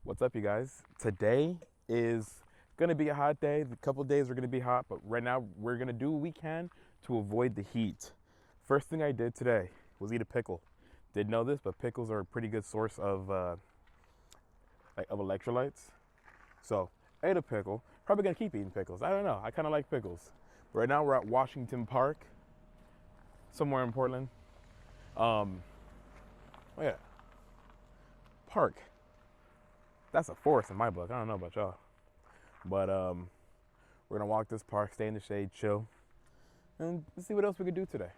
What's up, you guys? Today is gonna be a hot day. A couple days are gonna be hot, but right now we're gonna do what we can to avoid the heat. First thing I did today was eat a pickle. Didn't know this, but pickles are a pretty good source of electrolytes. So I ate a pickle. Probably gonna keep eating pickles. I don't know. I kind of like pickles. But right now we're at Washington Park, somewhere in Portland. Oh yeah, park. That's a forest in my book. I don't know about y'all. But we're gonna walk this park, stay in the shade, chill, and see what else we could do today.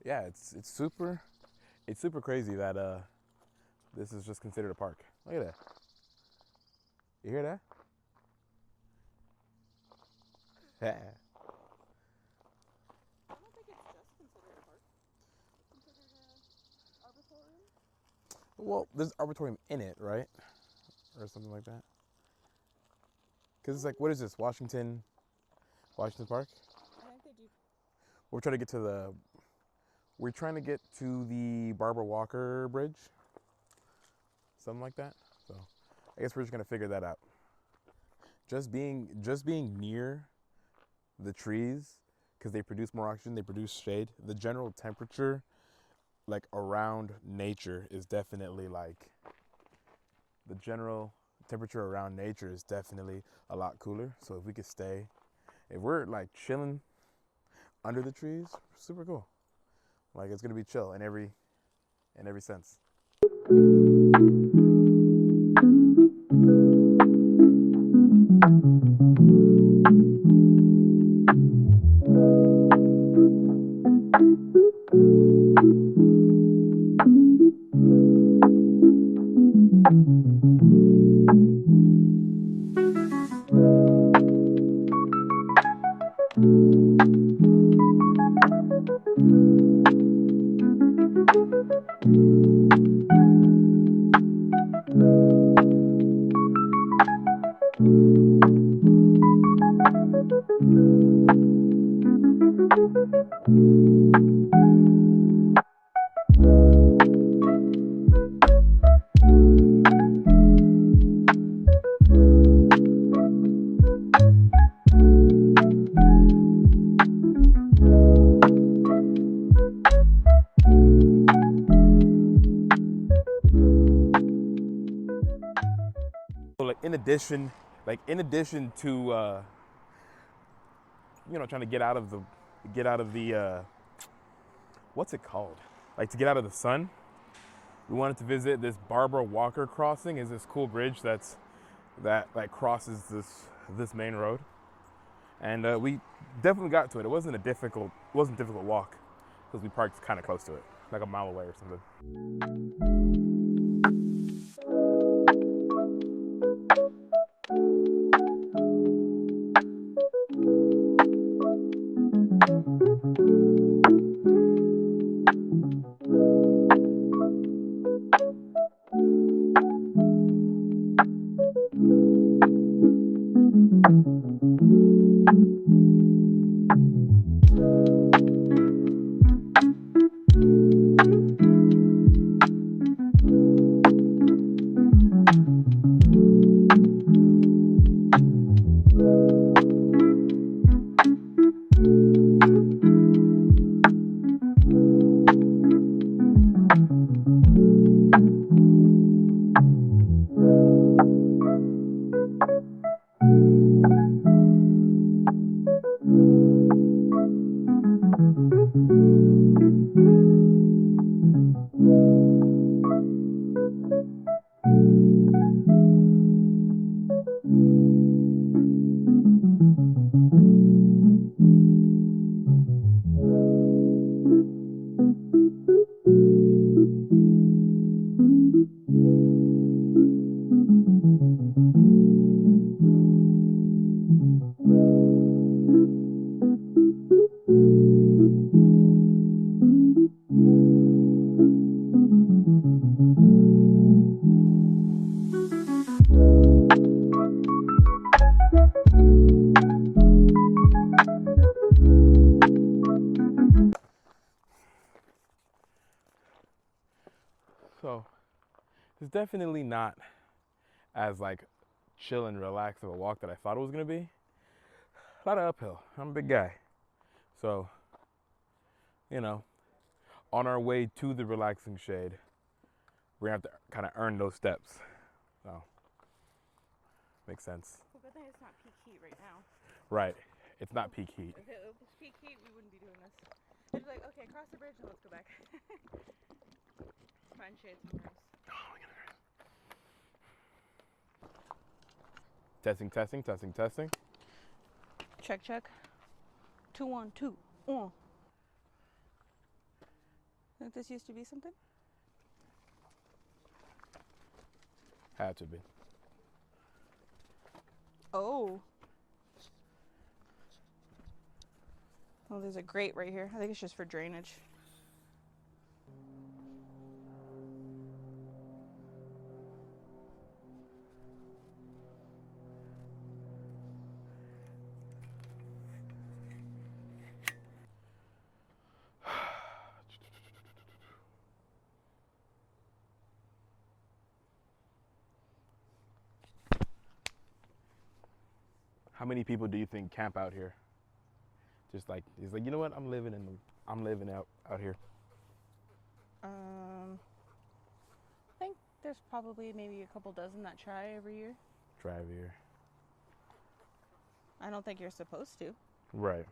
Yeah, it's super crazy that this is just considered a park. Look at that. You hear that? Yeah. I don't think it's just considered a park. It's considered an arboretum. Well, there's arboretum in it, right? Or something like that. Because it's like, what is this? Washington Park? I think they do. We're trying to get to the Barbara Walker Bridge. Something like that. So I guess we're just gonna figure that out. Just being near the trees, because they produce more oxygen, they produce shade. The general temperature, like around nature, is definitely a lot cooler. So if we could stay, if we're like chilling under the trees, super cool. Like it's gonna be chill in every sense. So like in addition to trying to get out of the what's it called? Like to get out of the sun, we wanted to visit this Barbara Walker crossing. Is this cool bridge that like crosses this main road, and we definitely got to it. It wasn't a difficult walk because we parked kind of close to it, like a mile away or something. So it's definitely not as like chill and relaxed of a walk that I thought it was gonna be. A lot of uphill. I'm a big guy. So, you know, on our way to the relaxing shade, we're gonna have to kind of earn those steps. So, makes sense. Well, good thing it's not peak heat right now. Right. It's not peak heat. If it was peak heat, we wouldn't be doing this. It'd be like, okay, cross the bridge and let's go back. Find shade somewhere else. Testing, testing, testing, testing. Check, check. 2, 1, 2, 1. Think this used to be something? Had to be. Oh. Oh, there's a grate right here. I think it's just for drainage. How many people do you think camp out here? Just like, he's like, you know what? I'm living out here. I think there's probably maybe a couple dozen that try every year. Drive here. I don't think you're supposed to. Right.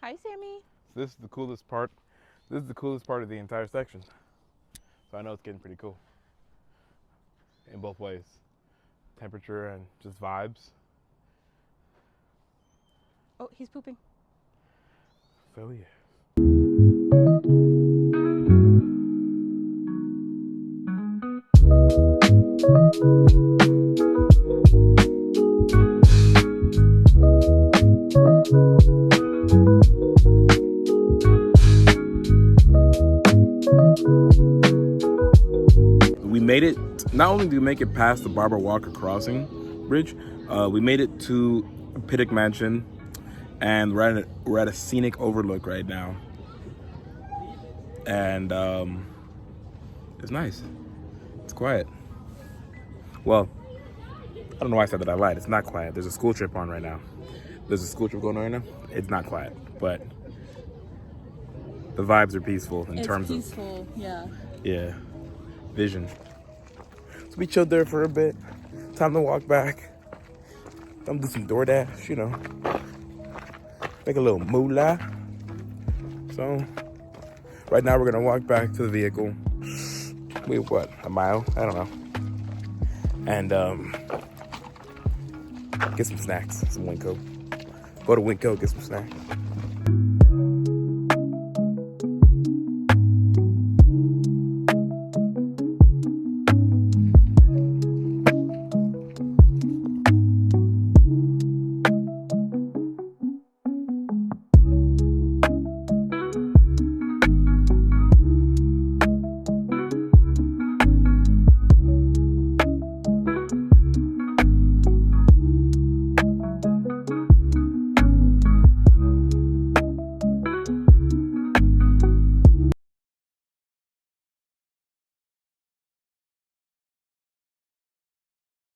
Hi, Sammy. This is the coolest part. This is the coolest part of the entire section. So I know it's getting pretty cool. In both ways. Temperature and just vibes. Oh, he's pooping. So yeah. We made it, not only did we make it past the Barbara Walker Crossing Bridge, we made it to Pittock Mansion, and we're at a scenic overlook right now. And it's nice. It's quiet. Well, I don't know why I said that. I lied. It's not quiet. There's a school trip on right now. There's a school trip going on right now. It's not quiet, but the vibes are peaceful in terms of... It's peaceful, yeah. Yeah, vision. So we chilled there for a bit. Time to walk back. I'm do some DoorDash, you know, make a little moolah. So right now we're gonna walk back to the vehicle. We what, a mile? I don't know. And get some snacks, some Winco. Go to Winco, get some snacks.